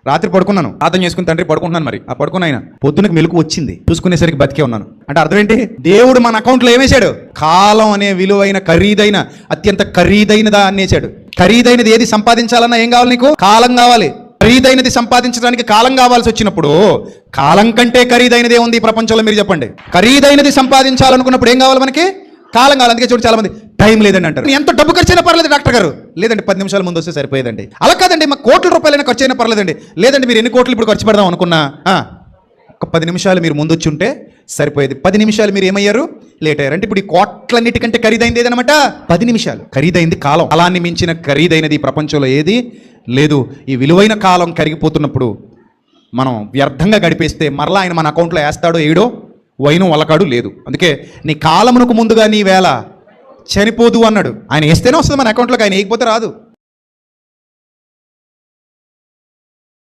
రాత్రి పడుకున్నాను, ప్రార్థన చేసుకుని తండ్రి పడుకుంటున్నాను. మరి ఆ పడుకున్న ఆయన పొద్దునకి మెలకు వచ్చింది, చూసుకునేసరికి బతికే ఉన్నాను. అంటే అర్థం ఏంటి? దేవుడు మన అకౌంట్లో ఏమేశాడు? కాలం అనే విలువైన ఖరీదైన అత్యంత ఖరీదైనదా అనేసాడు. ఖరీదైనది ఏది సంపాదించాలన్నా ఏం కావాలి? నీకు కాలం కావాలి. ఖరీదైనది సంపాదించడానికి కాలం కావాల్సి వచ్చినప్పుడు కాలం కంటే ఖరీదైనది ఏముంది ఈ ప్రపంచంలో? మీరు చెప్పండి. ఖరీదైనది సంపాదించాలనుకున్నప్పుడు ఏం కావాలి? మనకి కాలం కావాలి. అందుకే చూడు, చాలా మంది టైం లేదండి అంటారు. ఎంత డబ్బు ఖర్చు అయినా పర్లేదు డాక్టర్ గారు. లేదండి, 10 నిమిషాల ముందు వస్తే సరిపోయేదండి. అలా కాదండి, మాకు కోట్ల రూపాయలైనా ఖర్చు అయినా పర్లేదండి. లేదండి, మీరు ఎన్ని కోట్లు ఇప్పుడు ఖర్చు పెడదాం అనుకున్నా ఒక 10 నిమిషాలు మీరు ముందు వచ్చి ఉంటే సరిపోయేది. 10 నిమిషాలు మీరు ఏమయ్యారు? లేట్ అయ్యారు. అంటే ఇప్పుడు ఈ కోట్లన్నిటికంటే ఖరీదైంది ఏదనమాట? 10 నిమిషాలు. ఖరీదైంది కాలం. అలాన్ని మించిన ఖరీదైనది ఈ ప్రపంచంలో ఏది లేదు. ఈ విలువైన కాలం కరిగిపోతున్నప్పుడు మనం వ్యర్థంగా గడిపేస్తే మరలా ఆయన మన అకౌంట్లో వేస్తాడో ఏడో వైను వలకాడు లేదు. అందుకే నీ కాలమునకు ముందుగా నీ వేళ చనిపోదు అన్నాడు. ఆయన వేస్తేనే వస్తుంది మన అకౌంట్లోకి, ఆయన వేయకపోతే రాదు.